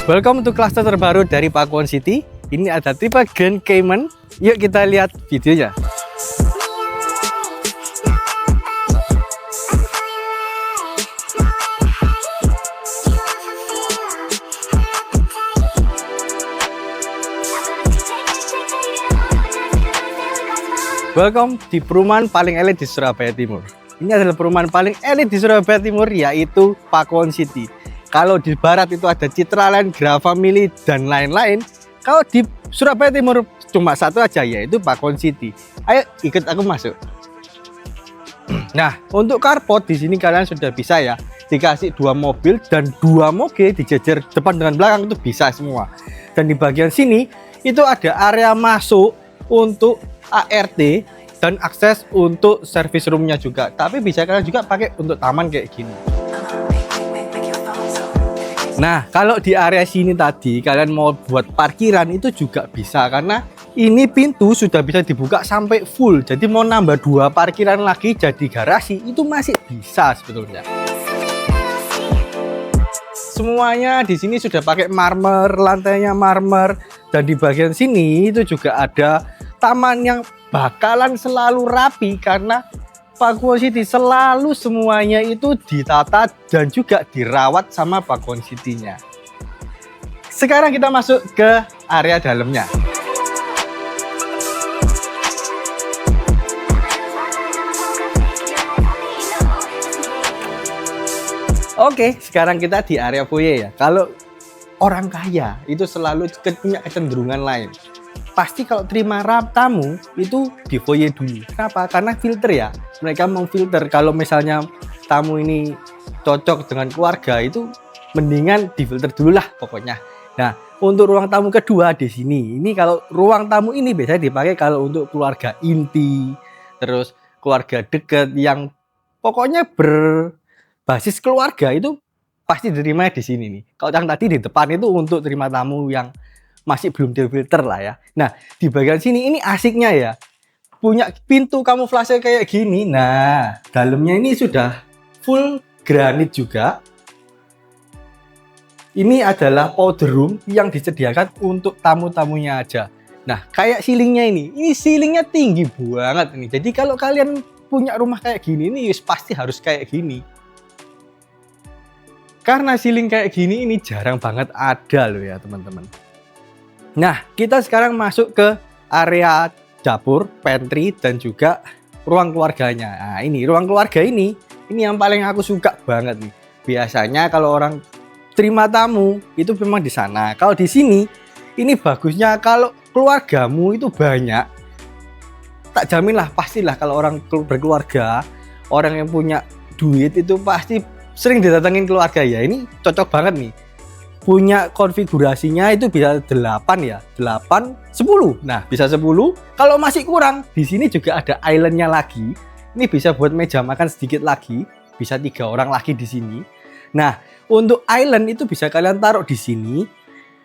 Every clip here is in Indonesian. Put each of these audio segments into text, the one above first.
Welcome to cluster terbaru dari Pakuwon City. Ini ada tipe Grand Cayman. Yuk kita lihat videonya. Welcome di perumahan paling elit di Surabaya Timur. Ini adalah perumahan paling elit di Surabaya Timur, yaitu Pakuwon City. Kalau di barat itu ada Citraland, Gravamilly, dan lain-lain. Kalau di Surabaya Timur cuma satu aja, yaitu Pakuwon City. Ayo ikut aku masuk. Nah, untuk carport di sini kalian sudah bisa ya, dikasih 2 mobil dan 2 moge dijejer depan dengan belakang, itu bisa semua. Dan di bagian sini itu ada area masuk untuk ART dan akses untuk service roomnya juga. Tapi bisa kalian juga pakai untuk taman kayak gini. Nah, kalau di area sini tadi kalian mau buat parkiran itu juga bisa, karena ini pintu sudah bisa dibuka sampai full. Jadi mau nambah 2 parkiran lagi jadi garasi itu masih bisa sebetulnya. Semuanya di sini sudah pakai marmer, lantainya marmer, dan di bagian sini itu juga ada taman yang bakalan selalu rapi karena Pakuwon City selalu semuanya itu ditata dan juga dirawat sama Pakuwon City-nya. Sekarang kita masuk ke area dalamnya. Oke, sekarang kita di area foyer ya. Kalau orang kaya itu selalu punya kecenderungan lain. Pasti kalau terima tamu itu di foyer dulu. Kenapa? Karena filter ya. Mereka memfilter kalau misalnya tamu ini cocok dengan keluarga, itu mendingan difilter dulu lah pokoknya. Nah, untuk ruang tamu kedua di sini. Ini kalau ruang tamu ini biasanya dipakai kalau untuk keluarga inti, terus keluarga dekat yang pokoknya berbasis keluarga itu pasti diterima di sini nih. Kalau yang tadi di depan itu untuk terima tamu yang masih belum difilter lah ya. Nah, di bagian sini ini asiknya ya, punya pintu kamuflase kayak gini. Nah, dalamnya ini sudah full granit juga. Ini adalah powder room yang disediakan untuk tamu-tamunya aja. Nah, kayak ceilingnya ini ceilingnya tinggi banget ini. Jadi kalau kalian punya rumah kayak gini ini pasti harus kayak gini. Karena ceiling kayak gini ini jarang banget ada loh ya teman-teman. Nah, kita sekarang masuk ke area dapur, pantry, dan juga ruang keluarganya. Nah, ini ruang keluarga ini yang paling aku suka banget nih. Biasanya kalau orang terima tamu itu memang di sana. Kalau di sini, ini bagusnya kalau keluargamu itu banyak. Tak jamin lah, pastilah kalau orang berkeluarga, orang yang punya duit itu pasti sering didatengin keluarga ya. Ini cocok banget nih. Punya konfigurasinya itu bisa 8 ya, 8, 10. Nah, bisa 10. Kalau masih kurang, di sini juga ada islandnya lagi. Ini bisa buat meja makan sedikit lagi, bisa 3 orang lagi di sini. Nah, untuk island itu bisa kalian taruh di sini.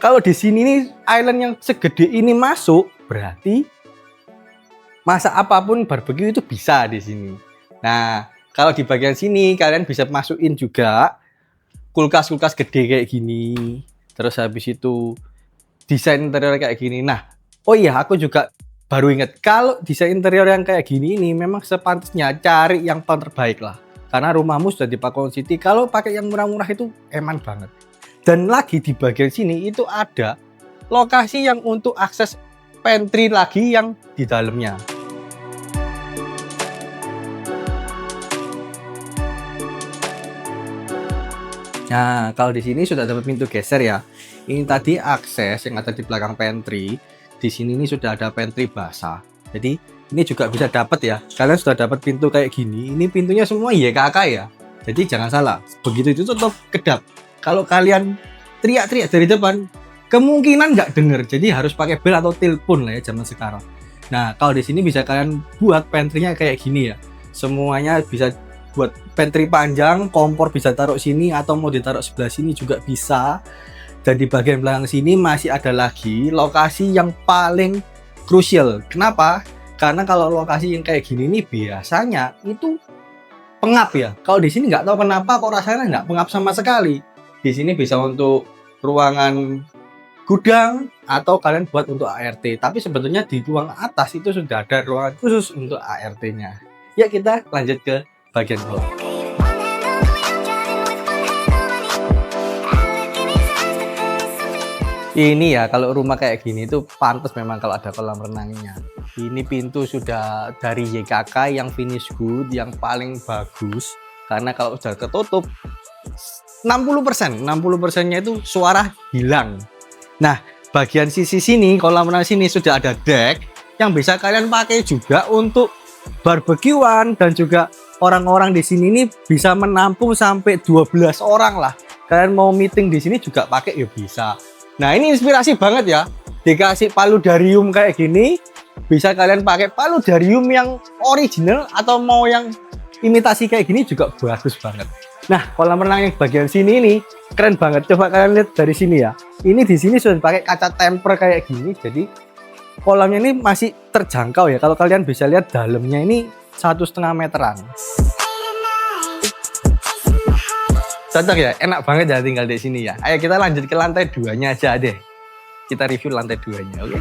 Kalau di sini nih island yang segede ini masuk, berarti masak apapun barbecue itu bisa di sini. Nah, kalau di bagian sini kalian bisa masukin juga kulkas-kulkas gede kayak gini. Terus habis itu desain interior kayak gini. Nah, oh iya, aku juga baru ingat kalau desain interior yang kayak gini ini memang sepantasnya cari yang terbaik lah. Karena rumahmu sudah di Pakuwon City, kalau pakai yang murah-murah itu eman banget. Dan lagi di bagian sini itu ada lokasi yang untuk akses pantry lagi yang di dalamnya. Nah, kalau di sini sudah dapat pintu geser ya. Ini tadi akses yang ada di belakang pantry. Di sini ini sudah ada pantry basah. Jadi ini juga bisa dapat ya. Kalian sudah dapat pintu kayak gini. Ini pintunya semua YKK ya. Jadi jangan salah. Begitu itu tetap kedap. Kalau kalian teriak-teriak dari depan, kemungkinan nggak denger. Jadi harus pakai bel atau telepon lah ya zaman sekarang. Nah, kalau di sini bisa kalian buat pantry-nya kayak gini ya. Semuanya bisa buat pantry panjang, kompor bisa taruh sini atau mau ditaruh sebelah sini juga bisa. Dan di bagian belakang sini masih ada lagi lokasi yang paling krusial. Kenapa? Karena kalau lokasi yang kayak gini nih biasanya itu pengap ya. Kalau di sini nggak tahu kenapa kok rasanya nggak pengap sama sekali. Di sini bisa untuk ruangan gudang atau kalian buat untuk ART. Tapi sebetulnya di ruang atas itu sudah ada ruangan khusus untuk ART-nya. Ya, kita lanjut ke bagian bawah. Ini ya, kalau rumah kayak gini itu pantas memang kalau ada kolam renangnya. Ini pintu sudah dari YKK yang finish good, yang paling bagus. Karena kalau udah ketutup 60%nya itu suara hilang. Nah, bagian sisi sini, kolam renang sini sudah ada deck yang bisa kalian pakai juga untuk barbekyuan, dan juga orang-orang di sini ini bisa menampung sampai 12 orang lah. Kalian mau meeting di sini juga pakai ya bisa. Nah, ini inspirasi banget ya. Dikasih paludarium kayak gini, bisa kalian pakai paludarium yang original atau mau yang imitasi kayak gini juga bagus banget. Nah, kolam renang yang bagian sini ini keren banget. Coba kalian lihat dari sini ya. Ini di sini sudah pakai kaca temper kayak gini, jadi kolamnya ini masih terjangkau ya. Kalau kalian bisa lihat dalamnya ini 1,5 meteran. Cocok ya, enak banget ya tinggal di sini ya. Ayo kita lanjut ke lantai 2-nya aja deh. Kita review lantai 2-nya, oke?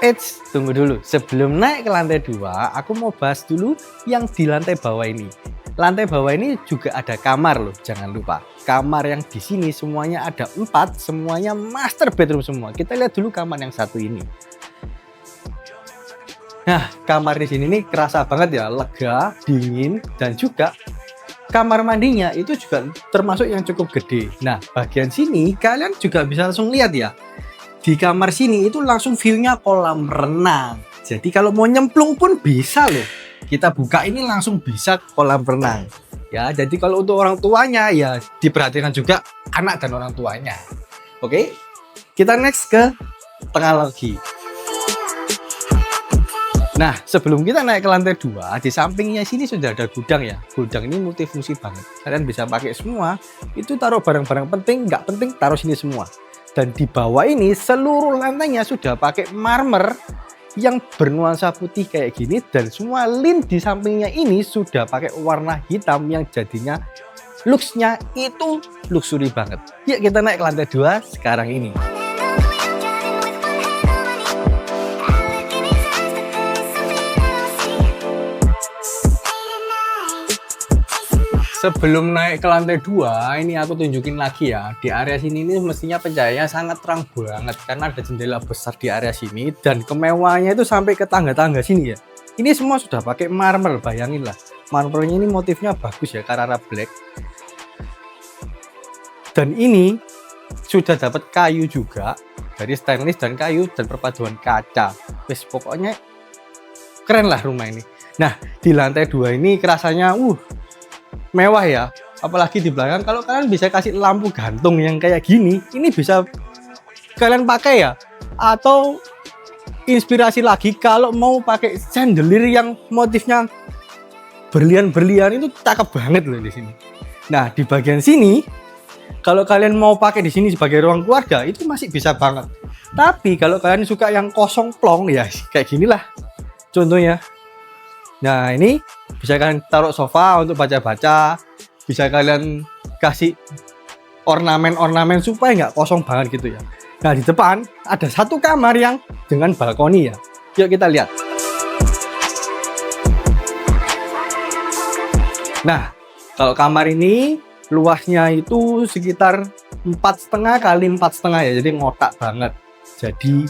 Eits, tunggu dulu. Sebelum naik ke lantai 2, aku mau bahas dulu yang di lantai bawah ini. Lantai bawah ini juga ada kamar loh, jangan lupa. Kamar yang di sini semuanya ada 4, semuanya master bedroom semua. Kita lihat dulu kamar yang satu ini. Nah, kamar di sini nih kerasa banget ya, lega, dingin, dan juga kamar mandinya itu juga termasuk yang cukup gede. Nah, bagian sini kalian juga bisa langsung lihat ya. Di kamar sini itu langsung view-nya kolam renang. Jadi kalau mau nyemplung pun bisa loh. Kita buka ini langsung bisa kolam renang. Ya, jadi kalau untuk orang tuanya ya diperhatikan juga anak dan orang tuanya. Oke, kita next ke tengah lagi. Nah, sebelum kita naik ke lantai 2, di sampingnya sini sudah ada gudang ya. Gudang ini multifungsi banget. Kalian bisa pakai semua. Itu taruh barang-barang penting, nggak penting, taruh sini semua. Dan di bawah ini seluruh lantainya sudah pakai marmer yang bernuansa putih kayak gini. Dan semua lint di sampingnya ini sudah pakai warna hitam yang jadinya looks-nya itu luxury banget. Yuk kita naik ke lantai 2 sekarang ini. Sebelum naik ke lantai 2, ini aku tunjukin lagi ya. Di area sini ini mestinya pencahayaannya sangat terang banget karena ada jendela besar di area sini, dan kemewahannya itu sampai ke tangga-tangga sini ya. Ini semua sudah pakai marmer, bayangin lah. Marmernya ini motifnya bagus ya, Carrara Black. Dan ini sudah dapat kayu juga, dari stainless dan kayu dan perpaduan kaca. Wes pokoknya keren lah rumah ini. Nah, di lantai 2 ini kerasanya mewah ya, apalagi di belakang. Kalau kalian bisa kasih lampu gantung yang kayak gini, ini bisa kalian pakai ya. Atau inspirasi lagi kalau mau pakai chandelier yang motifnya berlian-berlian, itu cakep banget loh di sini. Nah, di bagian sini kalau kalian mau pakai di sini sebagai ruang keluarga itu masih bisa banget. Tapi kalau kalian suka yang kosong plong ya kayak ginilah contohnya. Nah, ini bisa kalian taruh sofa untuk baca-baca, bisa kalian kasih ornamen-ornamen supaya nggak kosong banget gitu ya. Nah, di depan ada satu kamar yang dengan balkoni ya. Yuk kita lihat. Nah, kalau kamar ini luasnya itu sekitar 4,5 kali 4,5 ya, jadi ngotak banget. Jadi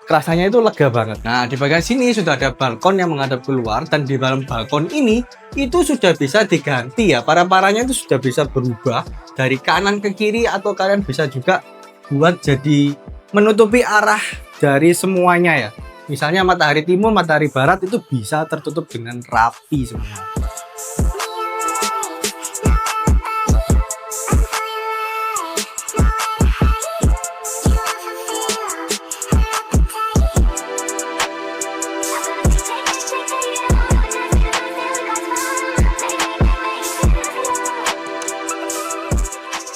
kerasanya itu lega banget. Nah, di bagian sini sudah ada balkon yang menghadap keluar, dan di dalam balkon ini itu sudah bisa diganti ya. Para-paranya itu sudah bisa berubah dari kanan ke kiri, atau kalian bisa juga buat jadi menutupi arah dari semuanya ya. Misalnya matahari timur, matahari barat itu bisa tertutup dengan rapi semua.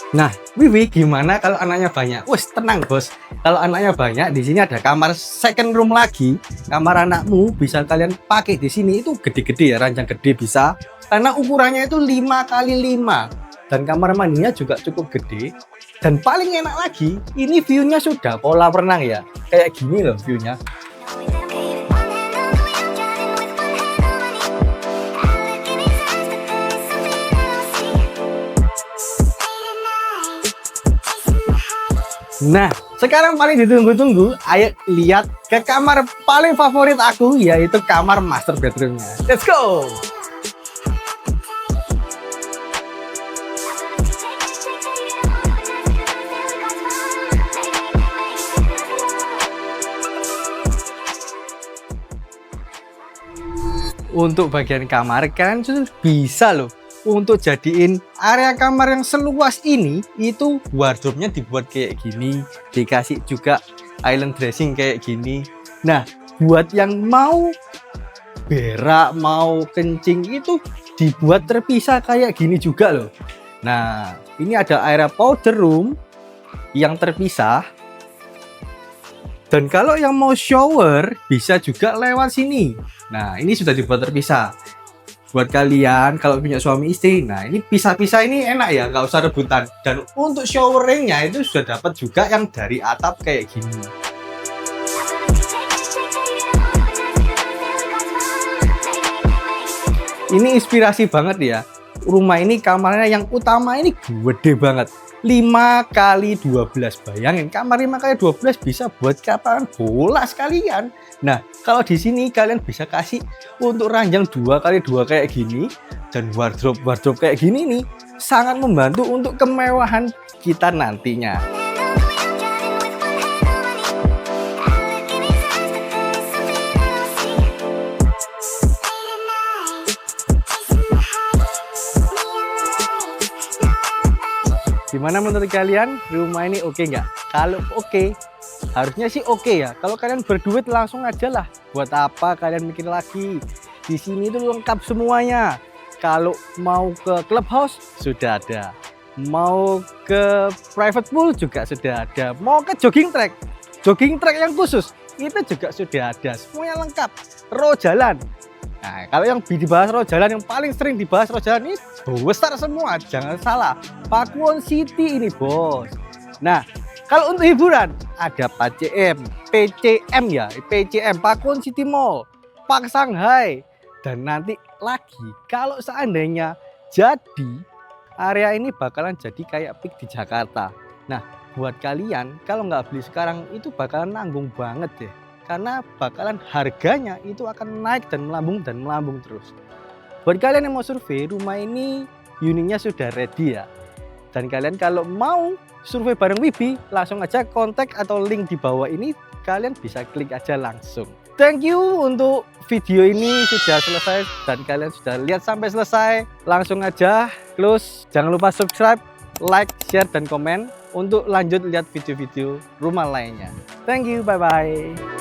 Nah, Wiwi gimana kalau anaknya banyak? Wes tenang bos, Kalau anaknya banyak, di sini ada kamar second room lagi. Kamar anakmu bisa kalian pakai di sini, itu gede-gede ya, ranjang gede bisa. Karena ukurannya itu 5 kali 5 dan kamar mandinya juga cukup gede. Dan paling enak lagi, ini view-nya sudah kolam renang ya. Kayak gini loh view-nya. Nah, sekarang paling ditunggu-tunggu, ayo lihat ke kamar paling favorit aku, yaitu kamar master bedroomnya. Let's go! Untuk bagian kamar, kalian tuh bisa loh untuk jadiin area kamar yang seluas ini, itu wardrobe-nya dibuat kayak gini, dikasih juga island dressing kayak gini. Nah, buat yang mau berak, mau kencing itu dibuat terpisah kayak gini juga loh. Nah, ini ada area powder room yang terpisah. Dan kalau yang mau shower bisa juga lewat sini. Nah, ini sudah dibuat terpisah. Buat kalian kalau punya suami istri, nah ini pisah-pisah ini enak ya, nggak usah rebutan. Dan untuk showeringnya itu sudah dapat juga yang dari atap kayak gini. Ini inspirasi banget ya. Rumah ini kamarnya yang utama ini gede banget. 5 kali 12, bayangin kamar 5 kali 12 bisa buat kaparan bola sekalian. Nah, kalau di sini kalian bisa kasih untuk ranjang 2 kali 2 kayak gini, dan wardrobe kayak gini nih sangat membantu untuk kemewahan kita nantinya. Gimana menurut kalian? Rumah ini oke nggak? Kalau oke, harusnya sih oke ya. Kalau kalian berduit langsung aja lah. Buat apa kalian mikir lagi? Di sini itu lengkap semuanya. Kalau mau ke clubhouse sudah ada. Mau ke private pool juga sudah ada. Mau ke jogging track yang khusus itu juga sudah ada. Semuanya lengkap. Row jalan. Nah, kalau yang dibahas row jalan, yang paling sering dibahas row jalan ini besar semua, jangan salah. Pakuwon City ini bos. Nah, kalau untuk hiburan ada PCM, Pakuwon City Mall, Park Shanghai, dan nanti lagi kalau seandainya jadi area ini bakalan jadi kayak peak di Jakarta. Nah, buat kalian kalau nggak beli sekarang itu bakalan nanggung banget deh. Karena bakalan harganya itu akan naik dan melambung terus. Buat kalian yang mau survei, rumah ini unitnya sudah ready ya. Dan kalian kalau mau survei bareng Wibi, langsung aja kontak atau link di bawah ini, kalian bisa klik aja langsung. Thank you untuk video ini sudah selesai dan kalian sudah lihat sampai selesai. Langsung aja close, jangan lupa subscribe, like, share, dan komen untuk lanjut lihat video-video rumah lainnya. Thank you, bye-bye.